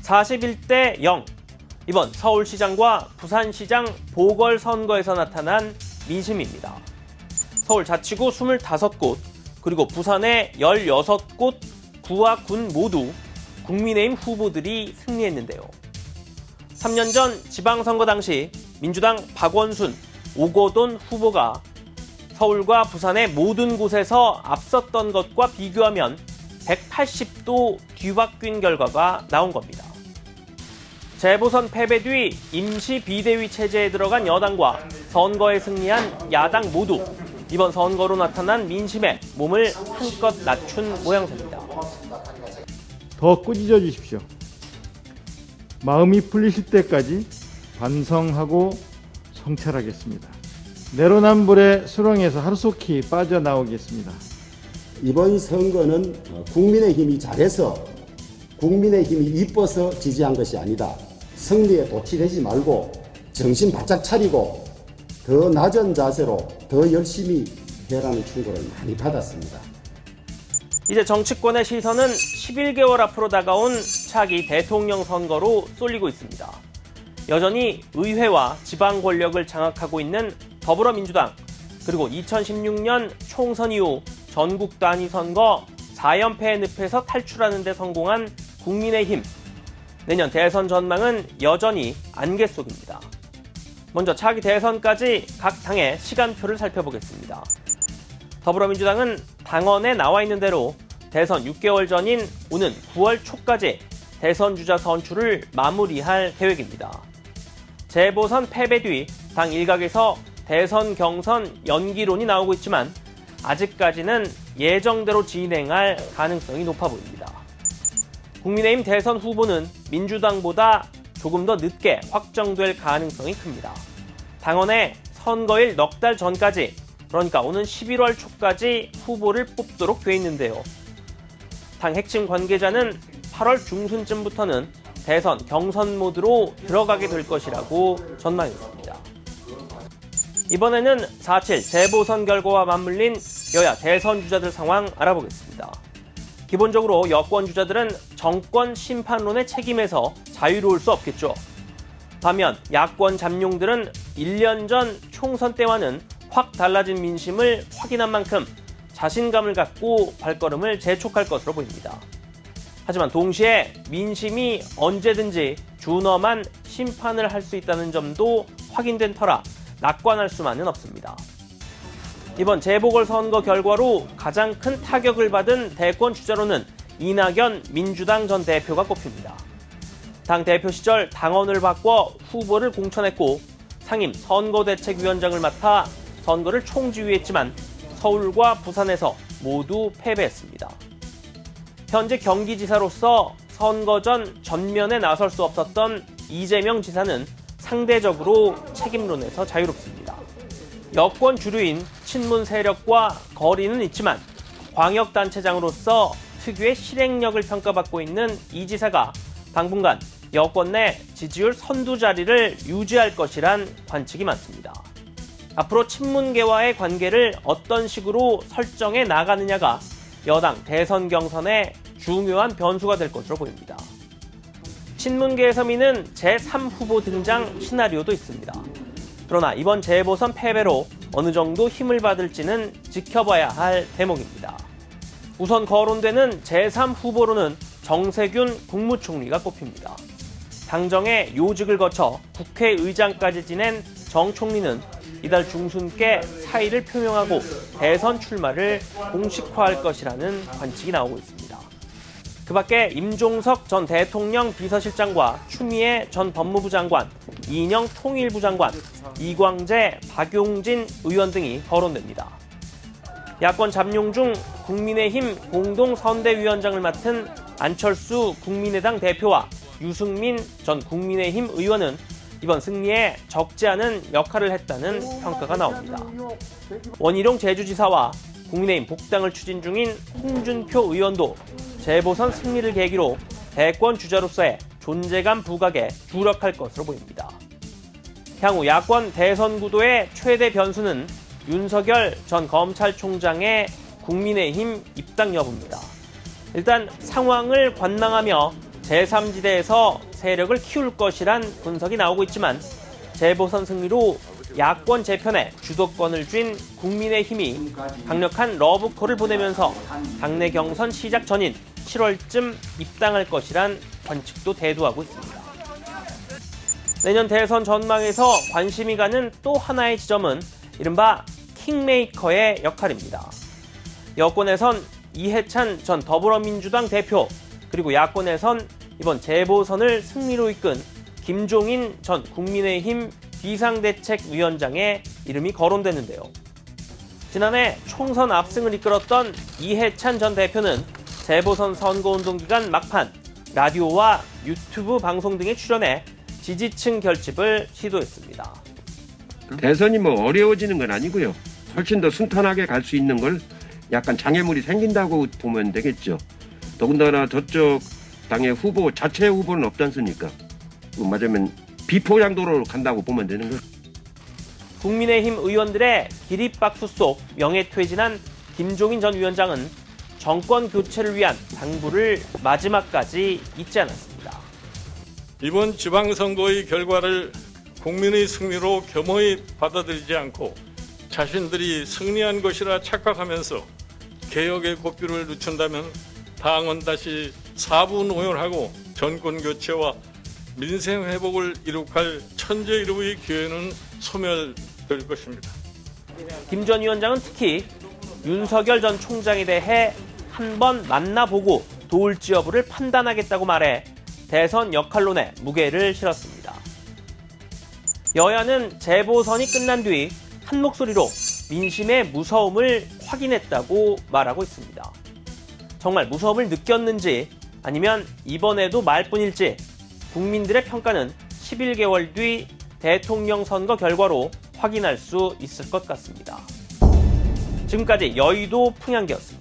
41대 0. 이번 서울시장과 부산시장 보궐선거에서 나타난 민심입니다. 서울 자치구 25곳, 그리고 부산의 16곳 구와 군 모두 국민의힘 후보들이 승리했는데요. 3년 전 지방선거 당시 민주당 박원순, 오거돈 후보가 서울과 부산의 모든 곳에서 앞섰던 것과 비교하면 180도 뒤바뀐 결과가 나온 겁니다. 재보선 패배 뒤 임시 비대위 체제에 들어간 여당과 선거에 승리한 야당 모두 이번 선거로 나타난 민심에 몸을 한껏 낮춘 모양새입니다. 더 꾸짖어 주십시오. 마음이 풀리실 때까지 반성하고 성찰하겠습니다. 내로남불의 수렁에서 하루속히 빠져나오겠습니다. 이번 선거는 국민의힘이 잘해서 국민의힘이 이뻐서 지지한 것이 아니다. 승리에 도취되지 말고 정신 바짝 차리고 더 낮은 자세로 더 열심히 해라는 충고를 많이 받았습니다. 이제 정치권의 시선은 11개월 앞으로 다가온 차기 대통령 선거로 쏠리고 있습니다. 여전히 의회와 지방 권력을 장악하고 있는 더불어민주당, 그리고 2016년 총선 이후 전국 단위 선거 4연패의 늪에서 탈출하는 데 성공한 국민의힘. 내년 대선 전망은 여전히 안개 속입니다. 먼저 차기 대선까지 각 당의 시간표를 살펴보겠습니다. 더불어민주당은 당원에 나와 있는 대로 대선 6개월 전인 오는 9월 초까지 대선 주자 선출을 마무리할 계획입니다. 재보선 패배 뒤 당 일각에서 대선 경선 연기론이 나오고 있지만 아직까지는 예정대로 진행할 가능성이 높아 보입니다. 국민의힘 대선 후보는 민주당보다 조금 더 늦게 확정될 가능성이 큽니다. 당원에 선거일 넉 달 전까지, 그러니까 오는 11월 초까지 후보를 뽑도록 돼 있는데요. 당 핵심 관계자는 8월 중순쯤부터는 대선 경선 모드로 들어가게 될 것이라고 전망했습니다. 이번에는 4.7 재보선 결과와 맞물린 여야 대선 주자들 상황 알아보겠습니다. 기본적으로 여권 주자들은 정권 심판론의 책임에서 자유로울 수 없겠죠. 반면 야권 잠룡들은 1년 전 총선 때와는 확 달라진 민심을 확인한 만큼 자신감을 갖고 발걸음을 재촉할 것으로 보입니다. 하지만 동시에 민심이 언제든지 준엄한 심판을 할 수 있다는 점도 확인된 터라 낙관할 수만은 없습니다. 이번 재보궐선거 결과로 가장 큰 타격을 받은 대권 주자로는 이낙연 민주당 전 대표가 꼽힙니다. 당 대표 시절 당원을 바꿔 후보를 공천했고 상임 선거대책위원장을 맡아 선거를 총지휘했지만 서울과 부산에서 모두 패배했습니다. 현재 경기지사로서 선거 전 전면에 나설 수 없었던 이재명 지사는 상대적으로 책임론에서 자유롭습니다. 여권 주류인 친문 세력과 거리는 있지만 광역단체장으로서 특유의 실행력을 평가받고 있는 이 지사가 당분간 여권 내 지지율 선두 자리를 유지할 것이란 관측이 많습니다. 앞으로 친문계와의 관계를 어떤 식으로 설정해 나가느냐가 여당 대선 경선의 중요한 변수가 될 것으로 보입니다. 친문계에서 미는 제3후보 등장 시나리오도 있습니다. 그러나 이번 재보선 패배로 어느 정도 힘을 받을지는 지켜봐야 할 대목입니다. 우선 거론되는 제3후보로는 정세균 국무총리가 꼽힙니다. 당정의 요직을 거쳐 국회의장까지 지낸 정 총리는 이달 중순께 사의를 표명하고 대선 출마를 공식화할 것이라는 관측이 나오고 있습니다. 그 밖에 임종석 전 대통령 비서실장과 추미애 전 법무부 장관, 이인영 통일부 장관, 이광재, 박용진 의원 등이 거론됩니다. 야권 잠룡 중 국민의힘 공동선대위원장을 맡은 안철수 국민의당 대표와 유승민 전 국민의힘 의원은 이번 승리에 적지 않은 역할을 했다는 평가가 나옵니다. 원희룡 제주지사와 국민의힘 복당을 추진 중인 홍준표 의원도 재보선 승리를 계기로 대권 주자로서의 존재감 부각에 주력할 것으로 보입니다. 향후 야권 대선 구도의 최대 변수는 윤석열 전 검찰총장의 국민의힘 입당 여부입니다. 일단 상황을 관망하며 제3지대에서 세력을 키울 것이란 분석이 나오고 있지만 재보선 승리로 야권 재편에 주도권을 쥔 국민의힘이 강력한 러브콜을 보내면서 당내 경선 시작 전인 7월쯤 입당할 것이란 관측도 대두하고 있습니다. 내년 대선 전망에서 관심이 가는 또 하나의 지점은 이른바 킹메이커의 역할입니다. 여권에선 이해찬 전 더불어민주당 대표, 그리고 야권에선 이번 재보선을 승리로 이끈 김종인 전 국민의힘 비상대책위원장의 이름이 거론되는데요. 지난해 총선 압승을 이끌었던 이해찬 전 대표는 재보선 선거운동 기간 막판 라디오와 유튜브 방송 등에 출연해 지지층 결집을 시도했습니다. 대선이 뭐 어려워지는 건 아니고요. 훨씬 더 순탄하게 갈 수 있는 걸 약간 장애물이 생긴다고 보면 되겠죠. 더군다나 저쪽 당의 후보, 자체 후보는 없지 않습니까? 맞으면 비포장도로 간다고 보면 되는 거예요. 국민의힘 의원들의 기립박수 속 명예퇴진한 김종인 전 위원장은 정권 교체를 위한 당부를 마지막까지 잊지 않았습니다. 이번 지방선거의 결과를 국민의 승리로 겸허히 받아들이지 않고 자신들이 승리한 것이라 착각하면서 개혁의 고삐를 늦춘다면 당은 다시 사분오열하고 정권 교체와 민생 회복을 이룩할 천재일우의 기회는 소멸될 것입니다. 김 전 위원장은 특히 윤석열 전 총장에 대해 한번 만나보고 도울지 여부를 판단하겠다고 말해 대선 역할론에 무게를 실었습니다. 여야는 재보선이 끝난 뒤 한 목소리로 민심의 무서움을 확인했다고 말하고 있습니다. 정말 무서움을 느꼈는지 아니면 이번에도 말뿐일지 국민들의 평가는 11개월 뒤 대통령 선거 결과로 확인할 수 있을 것 같습니다. 지금까지 여의도 풍향기였습니다.